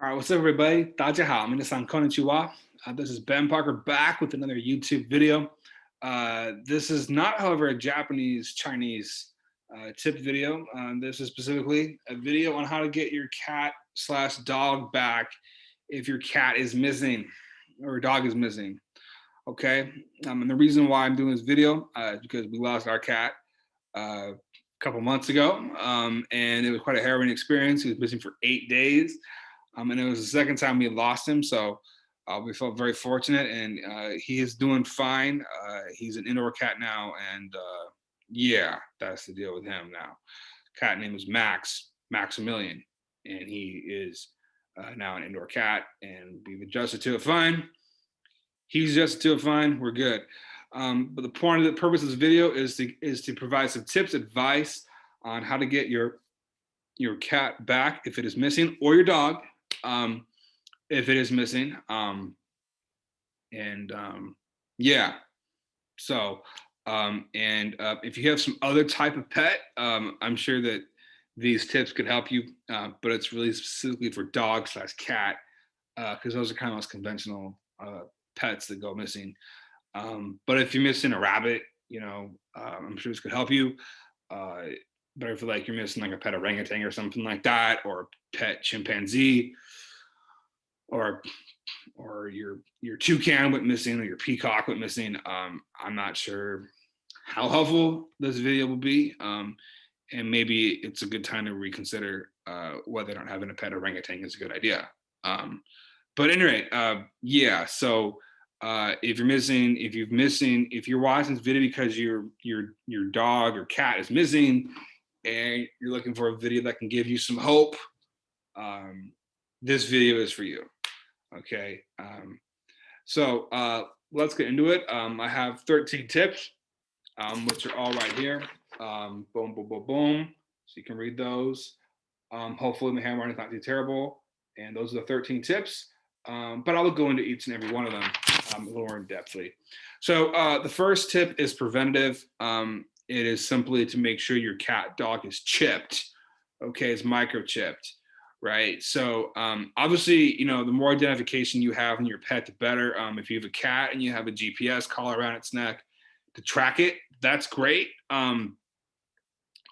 All right, what's up, everybody? 大家好, minasan konnichiwa. This is Ben Parker back with another YouTube video. This is not, however, a Japanese Chinese tip video. This is specifically a video on how to get your cat slash dog back if your cat is missing or dog is missing. Okay, and the reason why I'm doing this video is because we lost our cat a couple months ago, and it was quite a harrowing experience. He was missing for 8 days. And it was the second time we lost him, so we felt very fortunate, and he is doing fine. He's an indoor cat now, and yeah, that's the deal with him now. Cat name is Maximilian, and he is now an indoor cat, and we've adjusted to it fine. He's adjusted to it fine. We're good. But the point of the purpose of this video is to provide some tips, advice on how to get your cat back if it is missing, or your dog. If it is missing, yeah. So, if you have some other type of pet, I'm sure that these tips could help you, but it's really specifically for dog slash cat, because those are kind of most conventional pets that go missing. But if you're missing a rabbit, I'm sure this could help you. But if like you're missing like a pet orangutan or something like that, or a pet chimpanzee, or your toucan went missing, or your peacock went missing, I'm not sure how helpful this video will be, and maybe it's a good time to reconsider whether or not having a pet orangutan is a good idea. But anyway, yeah. So if you're watching this video because your dog or cat is missing, and you're looking for a video that can give you some hope, this video is for you. Okay, so let's get into it. I have 13 tips, which are all right here. Boom, boom, boom, boom. So you can read those. Hopefully my handwriting is not too terrible. And those are the 13 tips. But I'll go into each and every one of them a little more in depthly. So the first tip is preventative. It is simply to make sure your cat dog is chipped. Okay, it's microchipped, right? So obviously, the more identification you have in your pet, the better. If you have a cat and you have a GPS collar around its neck to track it, that's great. And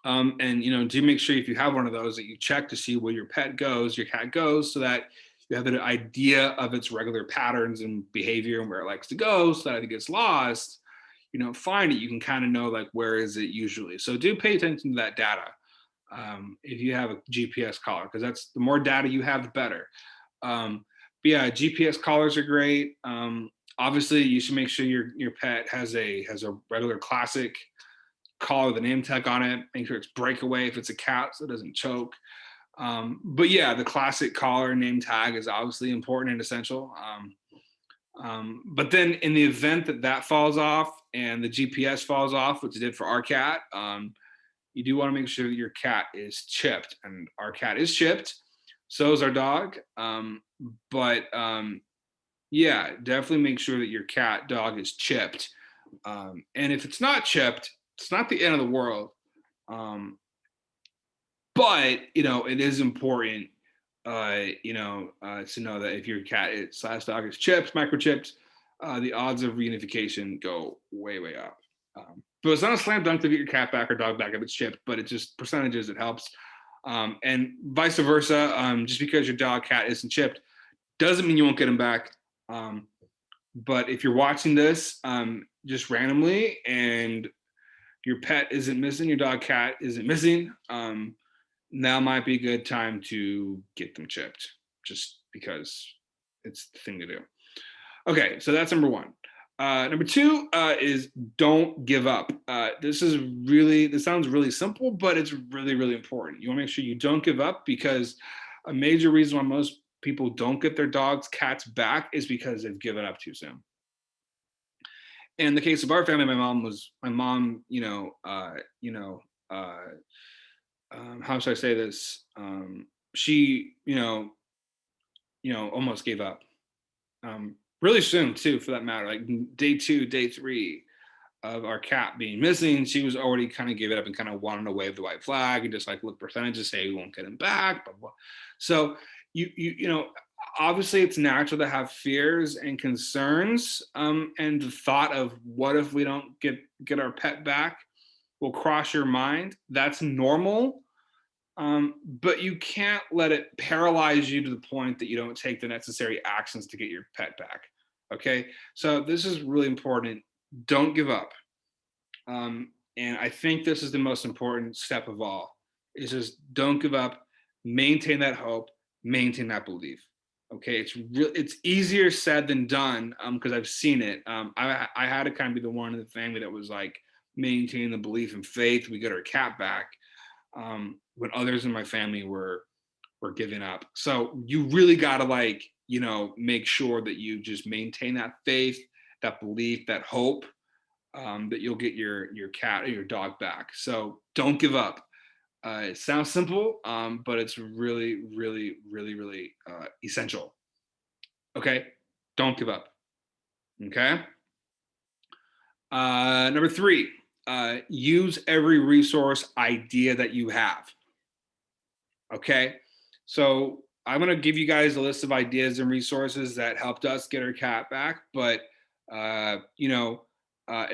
do make sure if you have one of those that you check to see where your cat goes, so that you have an idea of its regular patterns and behavior and where it likes to go, so that if it gets lost, find it, you can kind of know like where is it usually. So do pay attention to that data if you have a GPS collar, because that's the more data you have, the better. But yeah, GPS collars are great. Obviously, you should make sure your pet has a regular classic collar with a name tag on it. Make sure it's breakaway if it's a cat, so it doesn't choke. But yeah, the classic collar name tag is obviously important and essential. But then in the event that falls off and the GPS falls off, which it did for our cat, you do want to make sure that your cat is chipped, and our cat is chipped. So is our dog. Yeah, definitely make sure that your cat dog is chipped. And if it's not chipped, it's not the end of the world. But it is important to know that if your cat slash dog is chipped, microchipped, the odds of reunification go way, way up. But it's not a slam dunk to get your cat back or dog back if it's chipped, but it's just percentages, it helps. And vice versa, just because your dog cat isn't chipped doesn't mean you won't get them back. But if you're watching this just randomly and your pet isn't missing, your dog cat isn't missing, now might be a good time to get them chipped, just because it's the thing to do. Okay, so that's number one. Number two is don't give up. This sounds really simple, but it's really, really important. You want to make sure you don't give up, because a major reason why most people don't get their dogs, cats back is because they've given up too soon. In the case of our family, my mom, how should I say this? She, almost gave up. Really soon too, for that matter. Like day 2, day 3 of our cat being missing, she was already kind of gave it up and kind of wanted to wave the white flag and just like look percentages, say we won't get him back, blah, blah. So you know, obviously it's natural to have fears and concerns, and the thought of what if we don't get our pet back will cross your mind. That's normal. But you can't let it paralyze you to the point that you don't take the necessary actions to get your pet back. Okay, so this is really important. Don't give up. And I think this is the most important step of all. Is just don't give up. Maintain that hope. Maintain that belief. Okay, it's easier said than done, because I've seen it. I had to kind of be the one in the family that was like maintaining the belief and faith. We get our cat back, when others in my family were giving up. So you really got to, like, make sure that you just maintain that faith, that belief, that hope, that you'll get your cat or your dog back. So don't give up. It sounds simple, but it's really, really, really, really essential. Okay, don't give up. Okay. Number three, use every resource idea that you have. Okay, so I'm gonna give you guys a list of ideas and resources that helped us get our cat back. But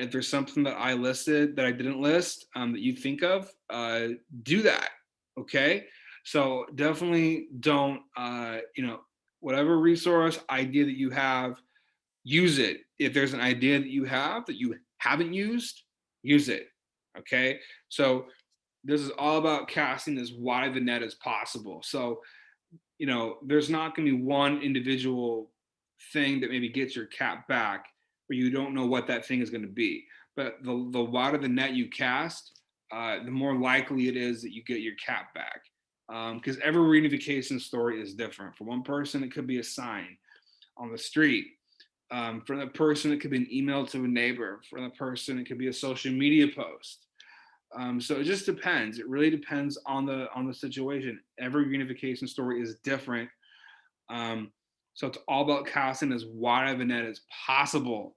if there's something that I listed that I didn't list, that you think of, do that. Okay, so definitely don't, whatever resource idea that you have, use it. If there's an idea that you have that you haven't used, use it. Okay, so this is all about casting as wide the net as possible. So, there's not going to be one individual thing that maybe gets your cat back where you don't know what that thing is going to be. But the wider the net you cast, the more likely it is that you get your cat back. Because every reunification story is different. For one person, it could be a sign on the street. For the person, it could be an email to a neighbor. For the person, it could be a social media post. So it just depends. It really depends on the situation. Every reunification story is different. So it's all about casting as wide of a net as possible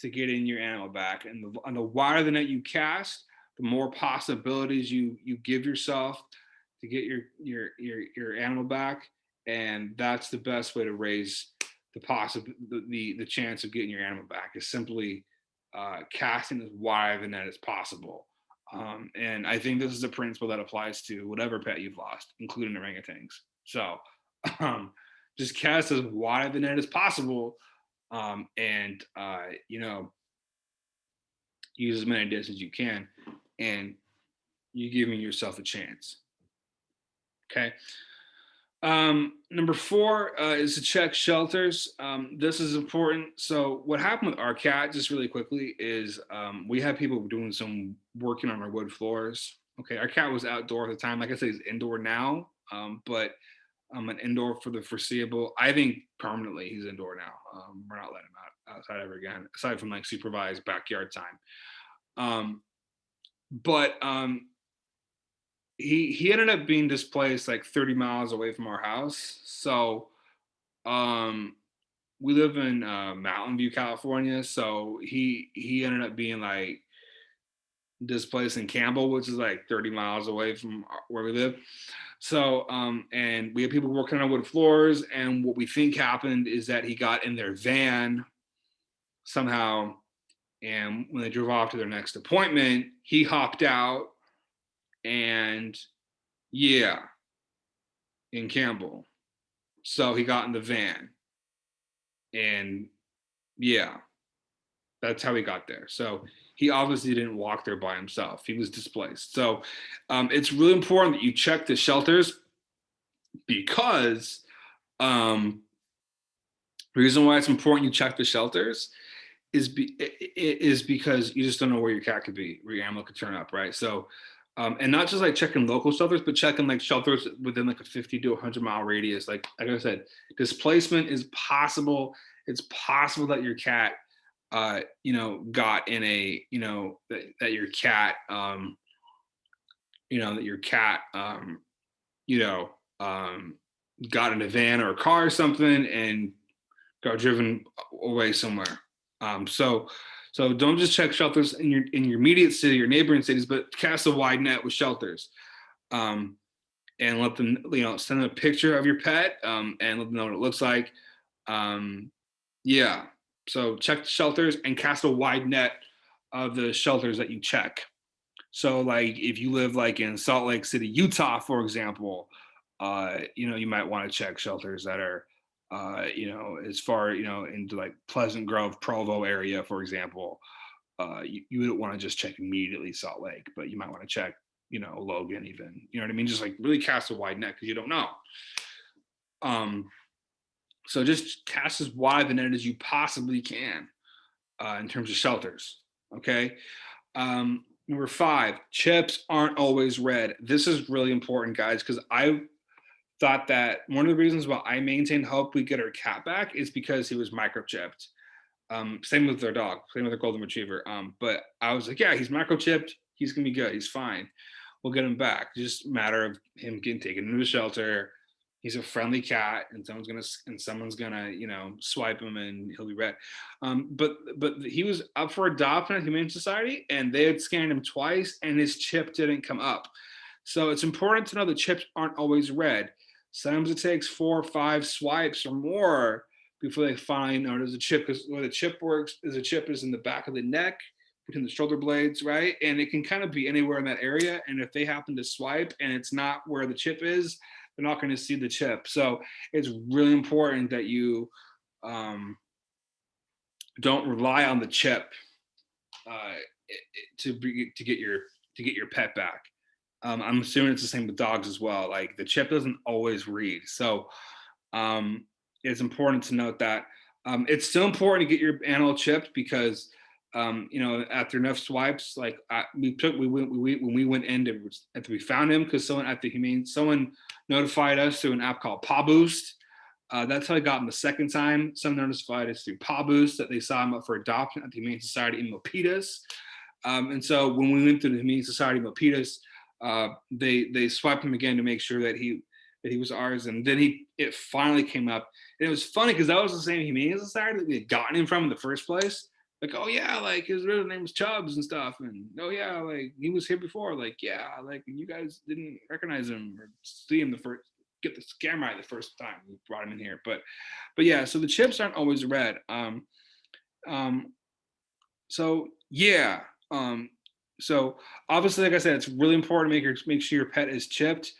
to get in your animal back. And the wider the net you cast, the more possibilities you give yourself to get your animal back. And that's the best way to raise the chance of getting your animal back, is simply casting as wide of a net as possible. And I think this is a principle that applies to whatever pet you've lost, including orangutans. So just cast as wide of the net as possible, and use as many ideas as you can, and you're giving yourself a chance. Okay. Number four is to check shelters. This is important. So what happened with our cat, just really quickly, is we had people doing some working on our wood floors. Okay, our cat was outdoor at the time. Like I said, he's indoor now, but an indoor for the foreseeable. I think permanently he's indoor now. We're not letting him outside ever again, aside from like supervised backyard time. But he ended up being displaced like 30 miles away from our house. So we live in Mountain View, California. So he ended up being like displaced in Campbell, which is like 30 miles away from where we live. So and we had people working on wood floors, and what we think happened is that he got in their van somehow, and when they drove off to their next appointment, he hopped out, and yeah, in Campbell. So he got in the van, and yeah, that's how he got there. So he obviously didn't walk there by himself. He was displaced. So it's really important that you check the shelters, because the reason why it's important you check the shelters is because you just don't know where your cat could be, where your animal could turn up, right? So, and not just like checking local shelters, but checking like shelters within like a 50 to 100-mile radius. Like I said, displacement is possible. It's possible that your cat, got in a, that your cat, got in a van or a car or something and got driven away somewhere. So don't just check shelters in your immediate city or neighboring cities, but cast a wide net with shelters. and let them, send them a picture of your pet, and let them know what it looks like. Um, yeah. So check the shelters and cast a wide net of the shelters that you check. So like if you live like in Salt Lake City, Utah, for example, you might want to check shelters that are, as far, into like Pleasant Grove, Provo area, for example. You wouldn't want to just check immediately Salt Lake, but you might want to check, Logan even, you know what I mean? Just like really cast a wide net because you don't know. Um, so just cast as wide the net as you possibly can in terms of shelters. Okay. Number 5, chips aren't always red. This is really important, guys, because I thought that one of the reasons why I maintained hope we get our cat back is because he was microchipped. Same with their dog, same with their golden retriever. But I was like, yeah, he's microchipped. He's gonna be good. He's fine. We'll get him back. It's just a matter of him getting taken into a shelter. He's a friendly cat, and someone's gonna swipe him, and he'll be red. But he was up for adoption at Humane Society, and they had scanned him twice, and his chip didn't come up. So it's important to know that chips aren't always red. Sometimes it takes 4 or 5 swipes or more before they finally notice a chip. Because the way the chip works is the chip is in the back of the neck, between the shoulder blades, right? And it can kind of be anywhere in that area. And if they happen to swipe and it's not where the chip is, they're not going to see the chip. So it's really important that you don't rely on the chip uh, to get your pet back. I'm assuming it's the same with dogs as well. Like the chip doesn't always read, so it's important to note that. It's still important to get your animal chipped because after enough swipes, like when we went in to after we found him because someone notified us through an app called Paw Boost. That's how I got him the second time. Someone notified us through Paw Boost that they saw him up for adoption at the Humane Society in Milpitas. And so when we went to the Humane Society in Milpitas, they swiped him again to make sure that he was ours, and then it finally came up. And it was funny because that was the same Humane Society that we had gotten him from in the first place. Like, oh yeah, like his real name was Chubbs and stuff, and oh yeah, like he was here before. Like yeah, like you guys didn't recognize him or see him get the scam right the first time we brought him in here. But yeah, so the chips aren't always red. Um, so yeah. So obviously, like I said, it's really important to make sure your pet is chipped.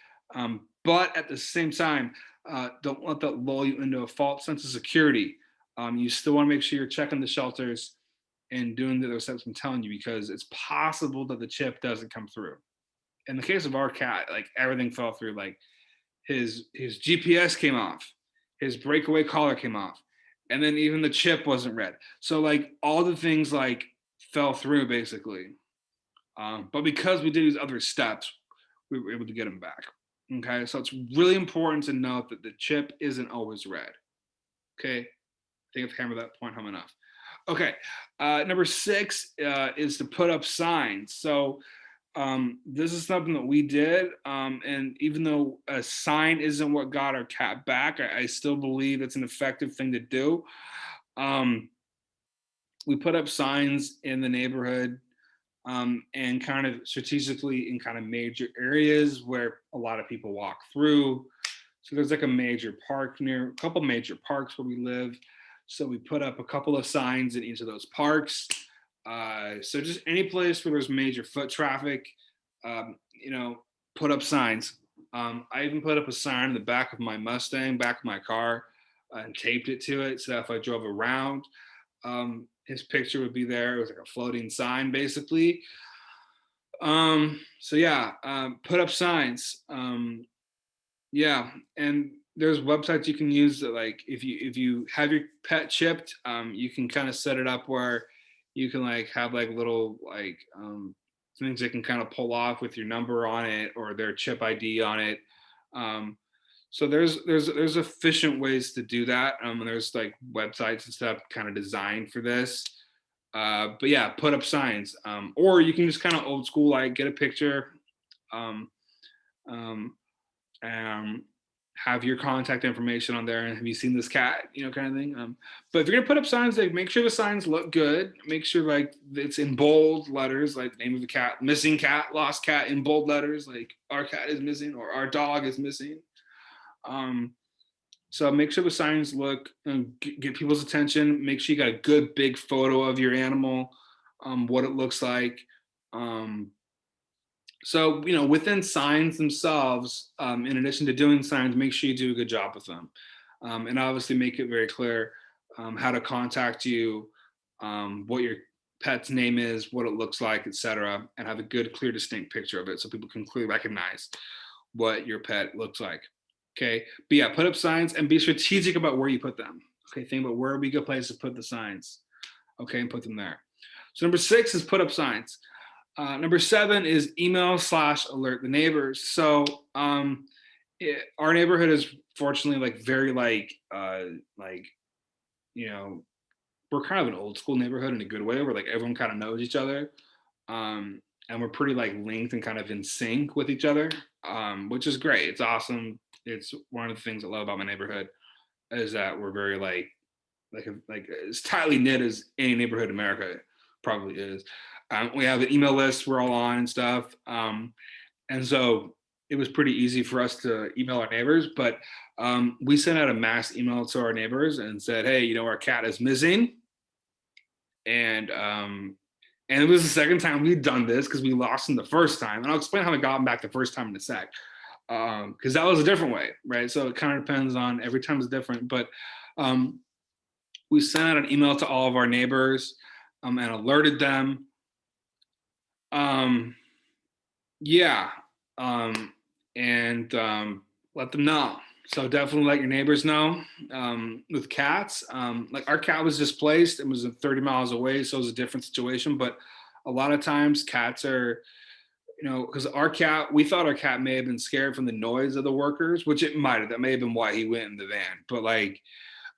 But at the same time, don't let that lull you into a false sense of security. You still want to make sure you're checking the shelters and doing the other steps I'm telling you, because it's possible that the chip doesn't come through. In the case of our cat, like everything fell through. Like his GPS came off, his breakaway collar came off, and then even the chip wasn't red. So like all the things like fell through basically. But because we did these other steps, we were able to get him back. Okay, so it's really important to note that the chip isn't always red. Okay, I think I've hammered that point home enough. Okay, number 6 is to put up signs. So this is something that we did, and even though a sign isn't what got our cat back, I still believe it's an effective thing to do. We put up signs in the neighborhood, and kind of strategically in kind of major areas where a lot of people walk through. So there's like a couple major parks where we live. So we put up a couple of signs in each of those parks. So just any place where there's major foot traffic, put up signs. I even put up a sign in the back of my Mustang, back of my car, and taped it to it. So if I drove around, his picture would be there. It was like a floating sign, basically. So yeah, put up signs. Yeah, and there's websites you can use that, like if you have your pet chipped, you can kind of set it up where you can like have like little like things they can kind of pull off with your number on it or their chip ID on it. Um, so there's efficient ways to do that. And there's like websites and stuff kind of designed for this. But yeah, put up signs, or you can just kind of old school, like get a picture, um, um, have your contact information on there and have you seen this cat, kind of thing. But if you're gonna put up signs, like make sure the signs look good. Make sure like it's in bold letters, like the name of the cat, missing cat, lost cat in bold letters, like our cat is missing or our dog is missing. Um, so make sure the signs look get people's attention. Make sure you got a good big photo of your animal, what it looks like. Um, so within signs themselves, in addition to doing signs, make sure you do a good job with them, and obviously make it very clear how to contact you, what your pet's name is, what it looks like, etc., and have a good, clear, distinct picture of it so people can clearly recognize what your pet looks like. Okay, but yeah, put up signs and be strategic about where you put them. Okay, think about where would be a good place to put the signs. Okay, and put them there. So number 6 is put up signs. Number 7 is email/alert the neighbors. So our neighborhood is fortunately like very like we're kind of an old school neighborhood in a good way where like everyone kind of knows each other, and we're pretty like linked and kind of in sync with each other, which is great. It's awesome. It's one of the things I love about my neighborhood is that we're very like as tightly knit as any neighborhood in America probably is. We have an email list we're all on and stuff, and so it was pretty easy for us to email our neighbors. But we sent out a mass email to our neighbors and said, "Hey, our cat is missing," and it was the second time we'd done this because we lost him the first time, and I'll explain how we got him back the first time in a sec, because that was a different way, right? So it kind of depends on every time is different, but we sent out an email to all of our neighbors and alerted them. Yeah, and let them know. So definitely let your neighbors know. With cats, like our cat was displaced and was 30 miles away, so it was a different situation. But a lot of times cats are, because we thought our cat may have been scared from the noise of the workers, which it might have. That may have been why he went in the van. But like,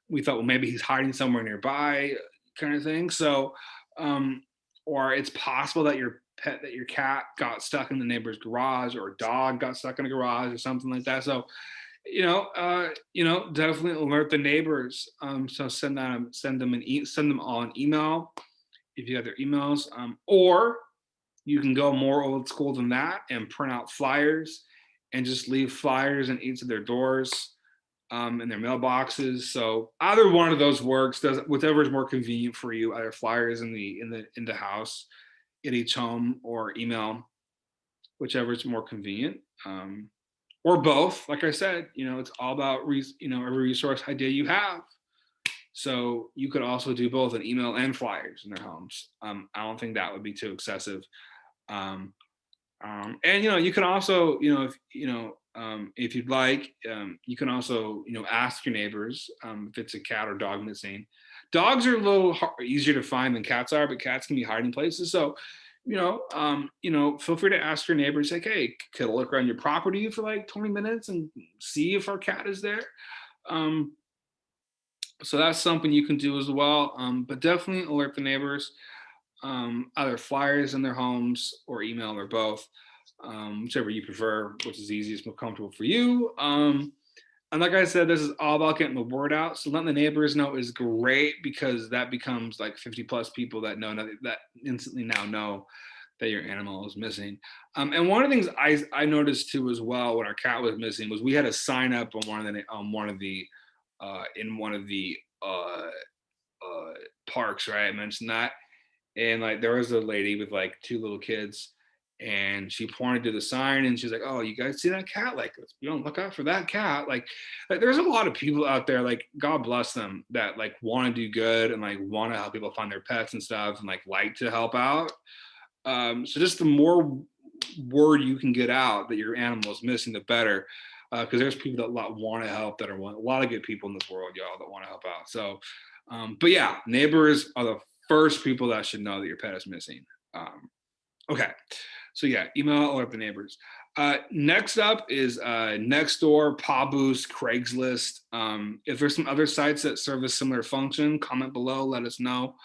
we thought, well, maybe he's hiding somewhere nearby, kind of thing. So, or it's possible that your cat got stuck in the neighbor's garage, or a dog got stuck in a garage, or something like that. So, definitely alert the neighbors. So send them all an email if you have their emails, or you can go more old school than that and print out flyers and just leave flyers in each of their doors, in their mailboxes. So either one of those works. Does whatever is more convenient for you. Either flyers in the house at each home, or email, whichever is more convenient, or both. Like I said, it's all about every resource idea you have. So you could also do both an email and flyers in their homes. I don't think that would be too excessive. And you can also, if you'd like, you can also ask your neighbors if it's a cat or dog missing. Dogs are a little easier to find than cats are, but cats can be hiding places. So feel free to ask your neighbors, like, hey, could I look around your property for like 20 minutes and see if our cat is there? So that's something you can do as well. But definitely alert the neighbors, either flyers in their homes or email, or both, whichever you prefer, which is easiest, more comfortable for you. And like I said, this is all about getting the word out. So letting the neighbors know is great, because that becomes like 50 plus people that that instantly now know that your animal is missing. And one of the things I noticed too as well when our cat was missing was we had a sign up on one of the parks, right? I mentioned that, and like there was a lady with like 2 little kids, and she pointed to the sign and she's like, "Oh, you guys see that cat? Like, look out for that cat." Like there's a lot of people out there, like God bless them, that like want to do good and like want to help people find their pets and stuff, and like to help out. So just the more word you can get out that your animal is missing, the better. Because there's people that want to help, that are a lot of good people in this world, y'all, that want to help out. So, but yeah, neighbors are the first people that should know that your pet is missing. Okay, so yeah, email alert the neighbors. Next up is Nextdoor, Pawboost, Craigslist. If there's some other sites that serve a similar function, comment below, let us know.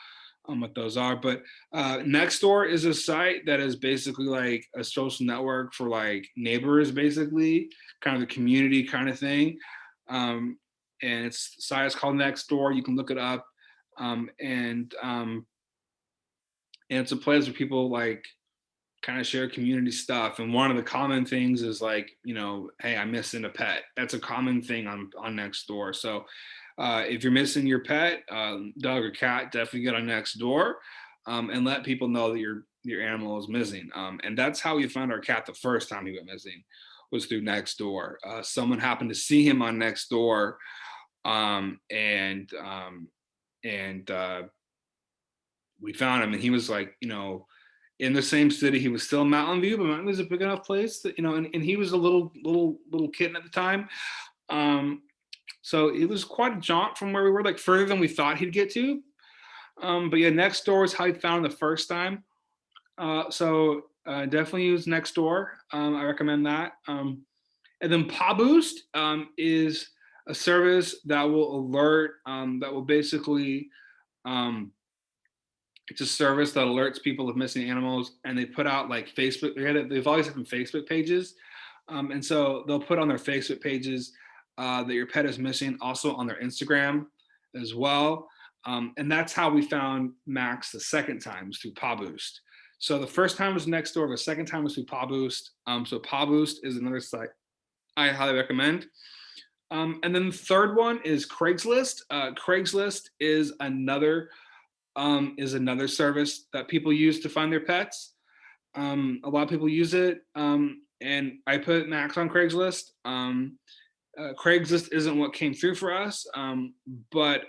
what those are. But Nextdoor is a site that is basically like a social network for like neighbors, basically, kind of a community kind of thing. Um, and its site is called Nextdoor. You can look it up, and it's a place where people like kind of share community stuff. And one of the common things is like, hey, I'm missing a pet. That's a common thing on Nextdoor. So if you're missing your pet, dog or cat, definitely get on Nextdoor, and let people know that your animal is missing. And that's how we found our cat the first time he went missing, was through Nextdoor. Someone happened to see him on Nextdoor, and we found him, and he was like, in the same city. He was still in Mountain View, but Mountain View is a big enough place that, and he was a little kitten at the time. So it was quite a jaunt from where we were, like further than we thought he'd get to. But yeah, Nextdoor is how he found him the first time. So definitely use Nextdoor. I recommend that. And then Paw Boost is a service that will alert, that will basically, it's a service that alerts people of missing animals, and they put out like Facebook. They've always had some Facebook pages, and so they'll put on their Facebook pages that your pet is missing, also on their Instagram as well. And that's how we found Max the second time, was through Paw Boost. So the first time was Nextdoor, the second time was through Paw Boost. So Paw Boost is another site I highly recommend. And then the third one is Craigslist. Craigslist is another service that people use to find their pets. A lot of people use it, and I put Max on Craigslist. Craigslist isn't what came through for us, but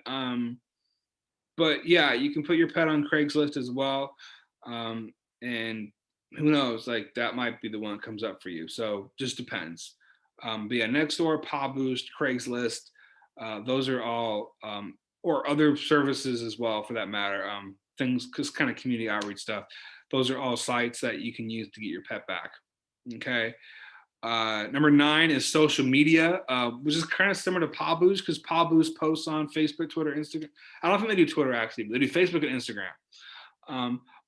yeah, you can put your pet on Craigslist as well, and who knows, like that might be the one that comes up for you. So just depends. But yeah, Nextdoor, Paw Boost, Craigslist, those are all, or other services as well, for that matter. Things, just kind of community outreach stuff. Those are all sites that you can use to get your pet back. Okay. Number 9 is social media, which is kind of similar to Paw Boost, because Paw Boost posts on Facebook, Twitter, Instagram. I don't think they do Twitter actually, but they do Facebook and Instagram.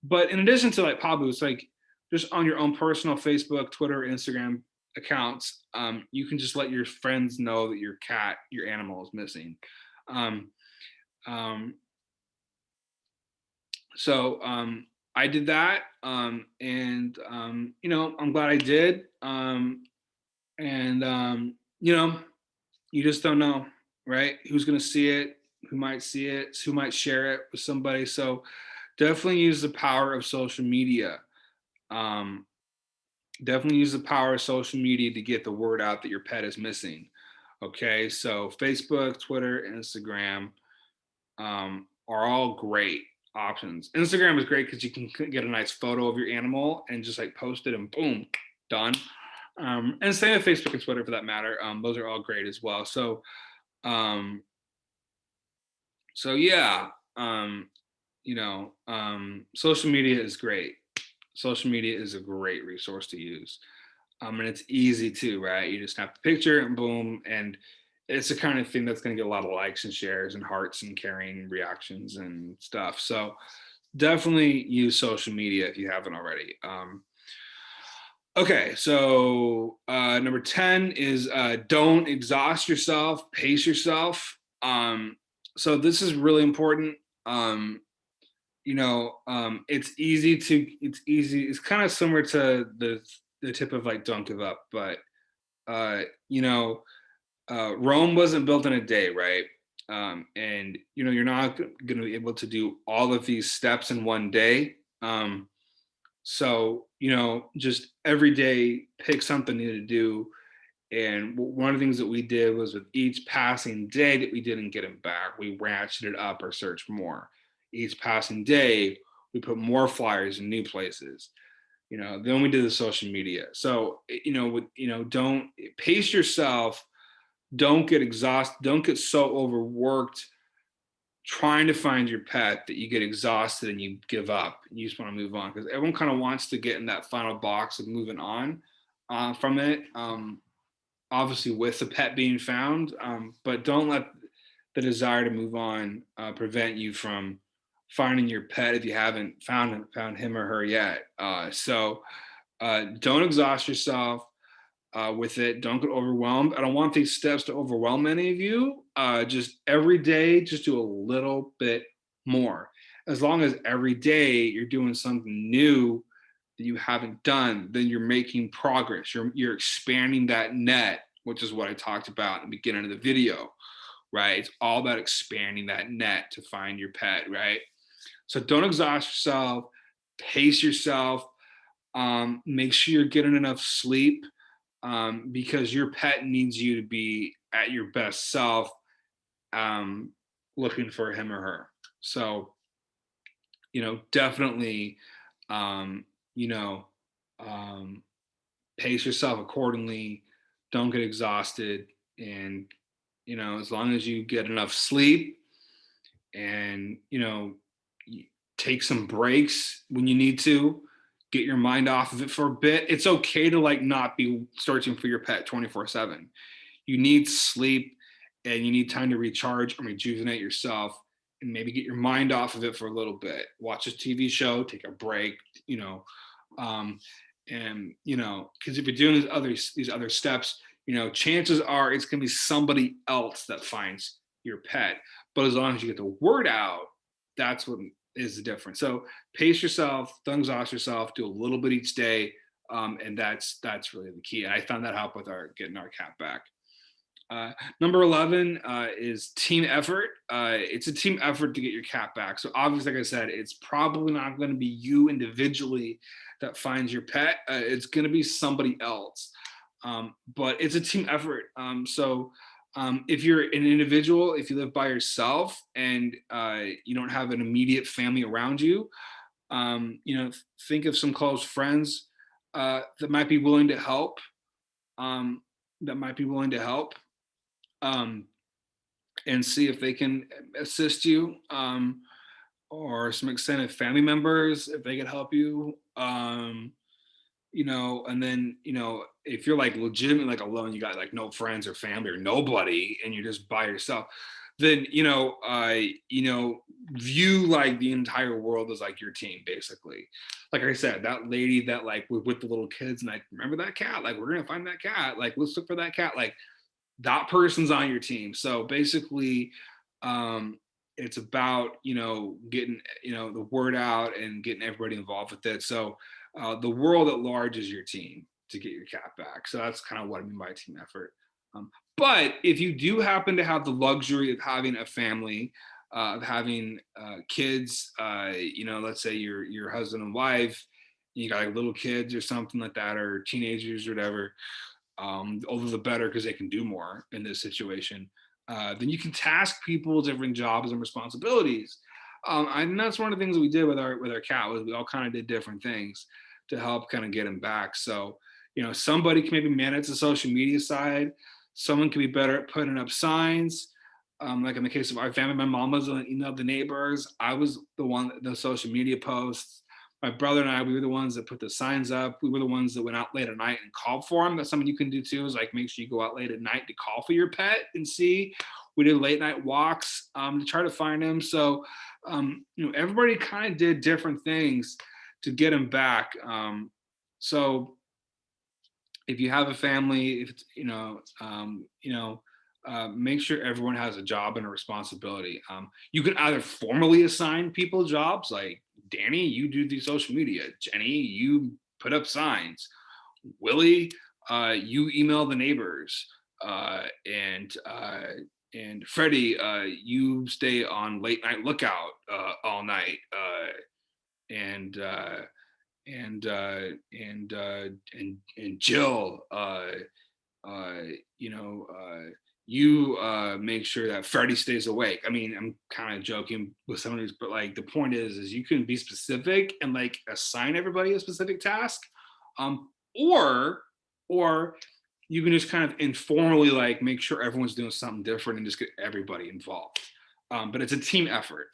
But in addition to like Paw Boost, like just on your own personal Facebook, Twitter, Instagram accounts, you can just let your friends know that your cat, your animal is missing. So I did that, and I'm glad I did. And you just don't know, right? Who's going to see it? Who might see it? Who might share it with somebody? So definitely use the power of social media. Definitely use the power of social media to get the word out that your pet is missing. Okay, so Facebook, Twitter, Instagram are all great options. Instagram is great because you can get a nice photo of your animal and just like post it, and boom, done. And same with Facebook and Twitter for that matter. Those are all great as well. So yeah, social media is great. Social media is a great resource to use. And it's easy too, right? You just snap the picture and boom, and it's the kind of thing that's going to get a lot of likes and shares and hearts and caring reactions and stuff. So definitely use social media if you haven't already. Okay, so number 10 is don't exhaust yourself, pace yourself. So this is really important. It's kind of similar to the tip of like don't give up, but Rome wasn't built in a day, right? And you're not going to be able to do all of these steps in one day. So just every day pick something new to do. And one of the things that we did was, with each passing day that we didn't get him back, we ratcheted up our search more. Each passing day, we put more flyers in new places. Then we did the social media. So don't pace yourself. Don't get exhausted. Don't get so overworked trying to find your pet that you get exhausted and you give up. You just want to move on, because everyone kind of wants to get in that final box of moving on from it. Obviously, with the pet being found, but don't let the desire to move on prevent you from finding your pet if you haven't found him or her yet. Don't exhaust yourself with it. Don't get overwhelmed. I don't want these steps to overwhelm any of you. Just every day, just do a little bit more. As long as every day you're doing something new that you haven't done, then you're making progress. You're expanding that net, which is what I talked about in the beginning of the video, right? It's all about expanding that net to find your pet, right? So don't exhaust yourself, pace yourself, make sure you're getting enough sleep, because your pet needs you to be at your best self, um, looking for him or her. So, definitely, um, you know, um, pace yourself accordingly. Don't get exhausted. And, as long as you get enough sleep and, take some breaks when you need to, get your mind off of it for a bit. It's okay to like not be searching for your pet 24/7. You need sleep and you need time to recharge and rejuvenate yourself and maybe get your mind off of it for a little bit. Watch a TV show, take a break, um, and because if you're doing these other steps, chances are it's gonna be somebody else that finds your pet. But as long as you get the word out, that's what is the difference. So pace yourself, don't exhaust yourself, do a little bit each day, and that's really the key. And I found that help with our getting our cat back. Number 11 is team effort. It's a team effort to get your cat back. So obviously, like I said, it's probably not going to be you individually that finds your pet. It's going to be somebody else. But it's a team effort. If you're an individual, if you live by yourself and you don't have an immediate family around you, think of some close friends that might be willing to help. Um, that might be willing to help, um, and see if they can assist you, or some extended family members if they could help you. And then if you're like legitimately like alone, you got like no friends or family or nobody, and you're just by yourself, then view like the entire world as like your team, basically. Like I said, that lady that like with the little kids, and I remember that cat. Like, we're gonna find that cat. Like, let's look for that cat. Like, that person's on your team. So basically, it's about getting the word out and getting everybody involved with it. So the world at large is your team to get your cat back. So that's kind of what I mean by team effort. But if you do happen to have the luxury of having a family, of having kids, let's say your husband and wife, you got like little kids or something like that, or teenagers or whatever, the older the better because they can do more in this situation. Then you can task people different jobs and responsibilities. And that's one of the things that we did with our cat, was we all kind of did different things to help kind of get him back. So somebody can maybe manage the social media side. Someone can be better at putting up signs. Like in the case of our family, my mom was on email the neighbors. I was the one, the social media posts. My brother and I, we were the ones that put the signs up. We were the ones that went out late at night and called for them. That's something you can do too, is like make sure you go out late at night to call for your pet and see. We did late night walks to try to find him. So, everybody kind of did different things to get him back. So if you have a family, if it's, make sure everyone has a job and a responsibility. You can either formally assign people jobs, like Danny, you do the social media. Jenny, you put up signs. Willie, you email the neighbors. And Freddie, you stay on late night lookout all night. And and Jill, you make sure that Freddie stays awake. I mean, I'm kind of joking with some of these, but like the point is you can be specific and like assign everybody a specific task, or or you can just kind of informally like make sure everyone's doing something different and just get everybody involved. But it's a team effort.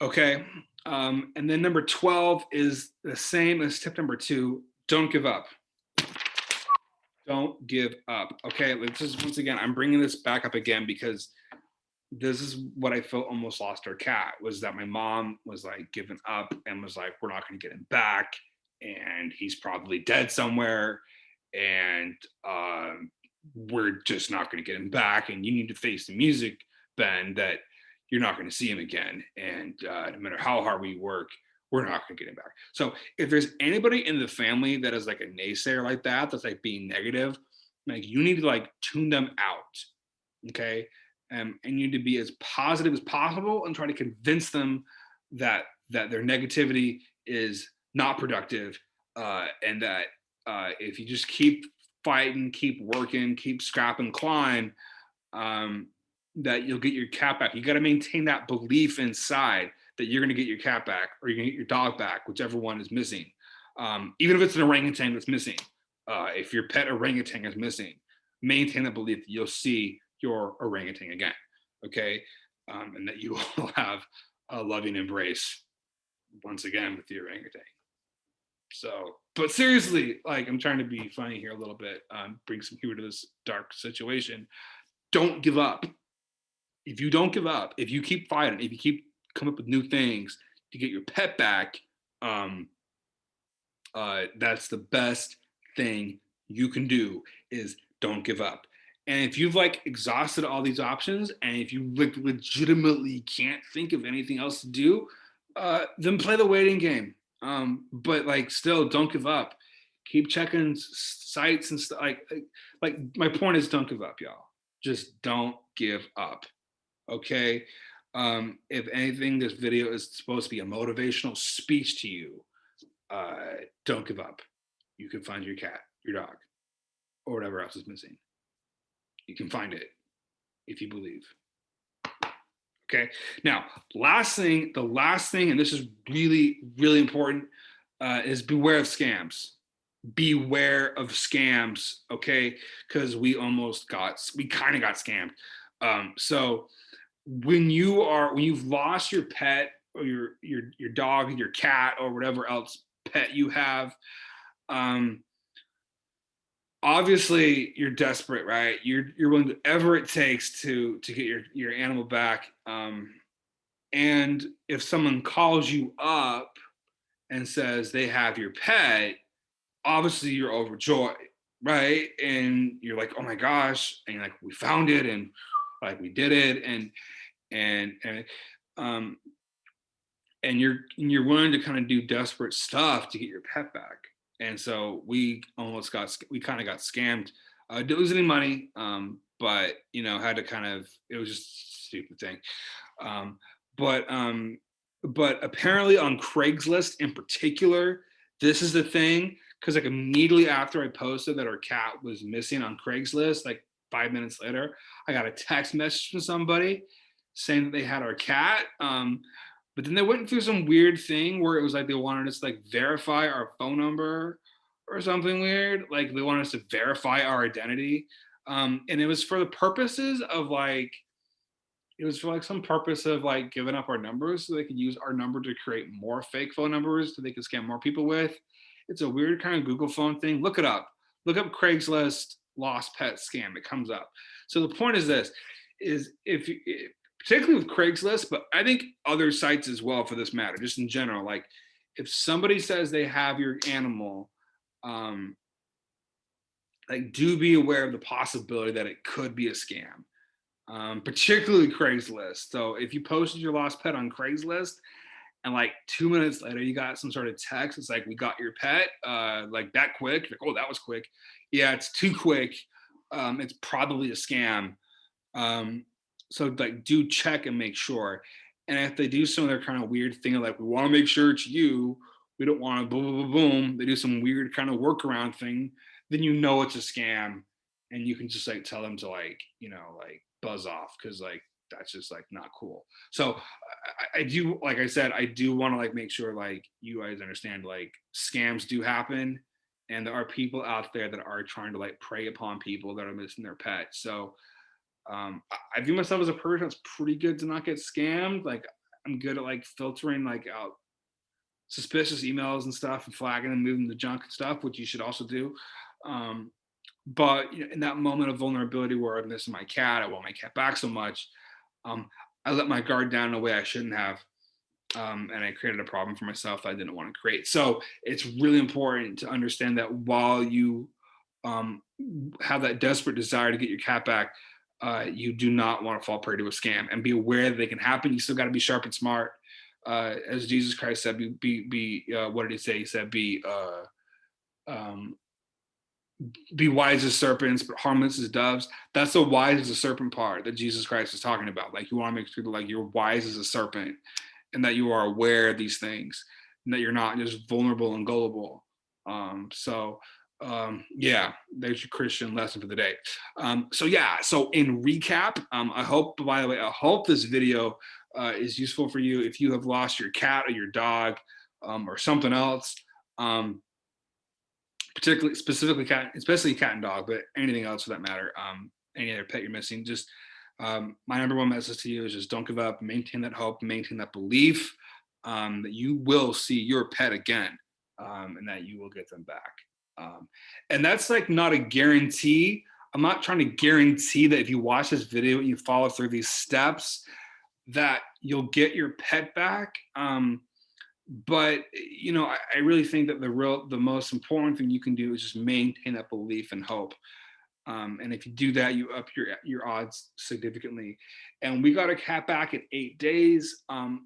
Okay. And then number 12 is the same as tip number 2. Don't give up. Don't give up. Okay. Let's just, once again, I'm bringing this back up again because this is what I felt almost lost our cat, was that my mom was like giving up and was like, we're not going to get him back. And he's probably dead somewhere. And we're just not going to get him back. And you need to face the music, Ben, that you're not going to see him again. And no matter how hard we work, we're not going to get him back. So if there's anybody in the family that is like a naysayer like that, that's like being negative, like you need to like tune them out. Okay. And you need to be as positive as possible and try to convince them that their negativity is not productive, and that if you just keep fighting, keep working, keep scrapping, climb, um, that you'll get your cat back. You got to maintain that belief inside that you're going to get your cat back or you're going to get your dog back, whichever one is missing. Even if it's an orangutan that's missing, if your pet orangutan is missing, maintain the belief that you'll see your orangutan again, okay? And that you will have a loving embrace once again with the orangutan. So, but seriously, like I'm trying to be funny here a little bit, bring some humor to this dark situation. Don't give up. If you don't give up, if you keep fighting, if you keep coming up with new things to get your pet back, um, that's the best thing you can do is don't give up. And if you've like exhausted all these options and if you like legitimately can't think of anything else to do, then play the waiting game. But like still don't give up. Keep checking sites and stuff. Like my point is don't give up, y'all. Just don't give up. Okay. If anything, this video is supposed to be a motivational speech to you. Don't give up. You can find your cat, your dog, or whatever else is missing. You can find it if you believe. Okay. Now, the last thing, and this is really, really important, is beware of scams. Beware of scams. Okay. Because we kind of got scammed. So when you've lost your pet or your dog, your cat, or whatever else pet you have, um, obviously you're desperate, right? You're willing to whatever it takes to get your animal back. And if someone calls you up and says they have your pet, obviously you're overjoyed, right? And you're like, oh my gosh, and like we found it, and like we did it, and um, and you're willing to kind of do desperate stuff to get your pet back. And so we kind of got scammed. Didn't lose any money, but had to kind of, it was just a stupid thing. Um, but but apparently on Craigslist in particular, this is the thing, because like immediately after I posted that our cat was missing on Craigslist, like 5 minutes later, I got a text message from somebody saying that they had our cat. But then they went through some weird thing where it was like they wanted us to like verify our phone number or something weird. Like they wanted us to verify our identity. And it was for the purposes of like, it was for like some purpose of like giving up our numbers so they could use our number to create more fake phone numbers so they could scam more people with. It's a weird kind of Google phone thing. Look it up. Look up Craigslist lost pet scam. It comes up. So the point is this: is if particularly with Craigslist, but I think other sites as well for this matter, just in general, like if somebody says they have your animal, um, like do be aware of the possibility that it could be a scam, particularly Craigslist. So if you posted your lost pet on Craigslist and like 2 minutes later you got some sort of text, it's like we got your pet, like that quick. Like, oh, that was quick. Yeah, it's too quick. It's probably a scam. Um, so like do check and make sure. And if they do some of their kind of weird thing, like we want to make sure it's you, we don't want to boom, boom, boom, boom. They do some weird kind of workaround thing, then it's a scam, and you can just like tell them to like like buzz off, because like that's just like not cool. So I do, like I said, I do want to like make sure like you guys understand like scams do happen, and there are people out there that are trying to like prey upon people that are missing their pets. So I view myself as a person that's pretty good to not get scammed. Like I'm good at like filtering like out suspicious emails and stuff and flagging and moving the junk and stuff, which you should also do. But in that moment of vulnerability where I'm missing my cat, I want my cat back so much. um, I let my guard down in a way I shouldn't have. And I created a problem for myself that I didn't want to create. So it's really important to understand that while you um, have that desperate desire to get your cat back, you do not want to fall prey to a scam, and be aware that they can happen. You still got to be sharp and smart. As Jesus Christ said, what did he say? He said, um, be wise as serpents, but harmless as doves. That's the wise as a serpent part that Jesus Christ is talking about. Like, you want to make sure that, like, you're wise as a serpent, and that you are aware of these things, and that you're not just vulnerable and gullible. Yeah, there's your Christian lesson for the day. So in recap, I hope, by the way, I hope this video is useful for you if you have lost your cat or your dog, or something else. Um, Particularly, specifically cat, especially cat and dog, but anything else for that matter. Any other pet you're missing, just my number one message to you is just don't give up, maintain that hope, maintain that belief, that you will see your pet again, and that you will get them back. And that's like not a guarantee. I'm not trying to guarantee that if you watch this video and you follow through these steps, that you'll get your pet back. But I really think that the most important thing you can do is just maintain that belief and hope. And if you do that, you up your odds significantly. And we got a cat back in 8 days.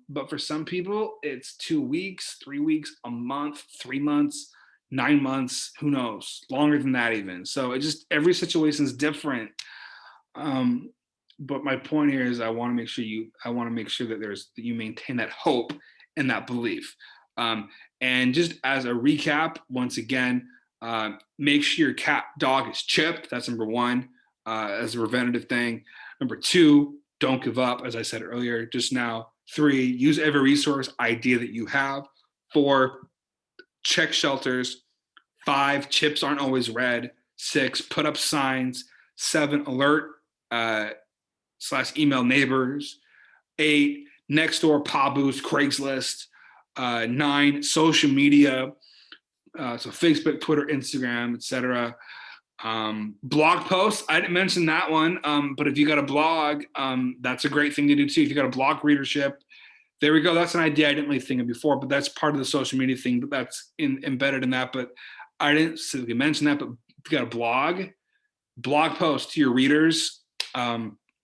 But for some people, it's 2 weeks, 3 weeks, a month, 3 months, 9 months, who knows, longer than that even. So it just, every situation is different. But my point here is I want to make sure that you maintain that hope and that belief. And just as a recap, once again, make sure your cat dog is chipped. That's number one, as a preventative thing. Number two, don't give up, as I said earlier just now. Three, use every resource idea that you have. Four, check shelters. Five, chips aren't always red. Six, put up signs. Seven, alert / email neighbors. Eight, Nextdoor, Paw Boost, Craigslist. Nine, social media, so Facebook, Twitter, Instagram, etc. Blog posts, I didn't mention that one, but if you got a blog, that's a great thing to do too. If you got a blog readership, there we go. That's an idea I didn't really think of before, but that's part of the social media thing, but that's embedded in that. But I didn't simply mention that, but if you got a blog post to your readers,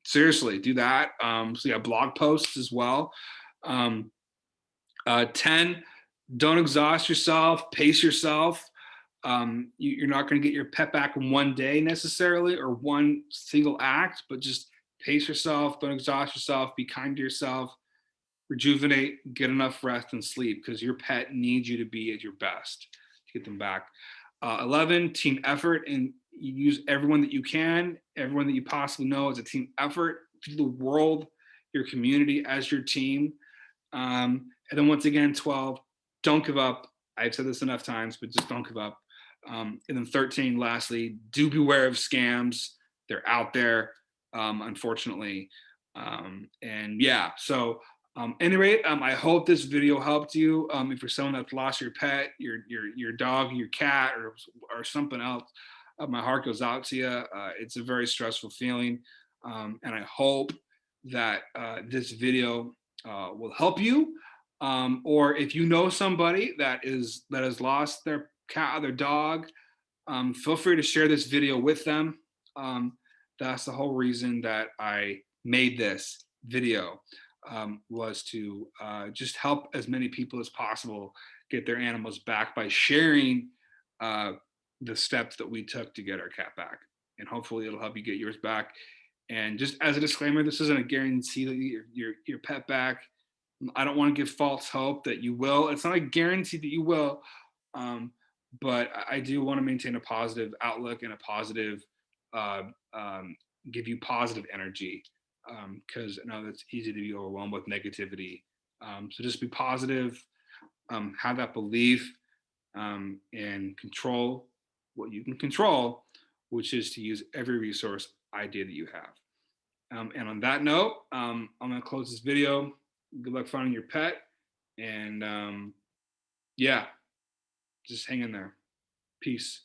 seriously, do that. So you have blog posts as well. 10, don't exhaust yourself, pace yourself. You're not going to get your pet back in one day necessarily, or one single act, but just pace yourself, don't exhaust yourself, be kind to yourself, rejuvenate, get enough rest and sleep, because your pet needs you to be at your best to get them back. 11, team effort, and you use everyone that you can, everyone that you possibly know as a team effort. View the world, your community as your team. And then once again, 12, don't give up. I've said this enough times, but just don't give up. And then 13, lastly, do beware of scams. They're out there, unfortunately. And yeah, so any rate, I hope this video helped you. If you're someone that's lost your pet, your dog, your cat, or something else, my heart goes out to you. It's a very stressful feeling, and I hope that this video will help you. Or if you know somebody that has lost their cat or their dog, feel free to share this video with them. That's the whole reason that I made this video, was to just help as many people as possible get their animals back by sharing the steps that we took to get our cat back. And hopefully it'll help you get yours back. And just as a disclaimer, this isn't a guarantee that your pet back. I don't want to give false hope that you will. It's not a guarantee that you will, but I do want to maintain a positive outlook and a positive, give you positive energy, because I know it's easy to be overwhelmed with negativity. So just be positive, have that belief, and control what you can control, which is to use every resource idea that you have. And on that note, I'm going to close this video. Good luck finding your pet. And yeah, just hang in there. Peace.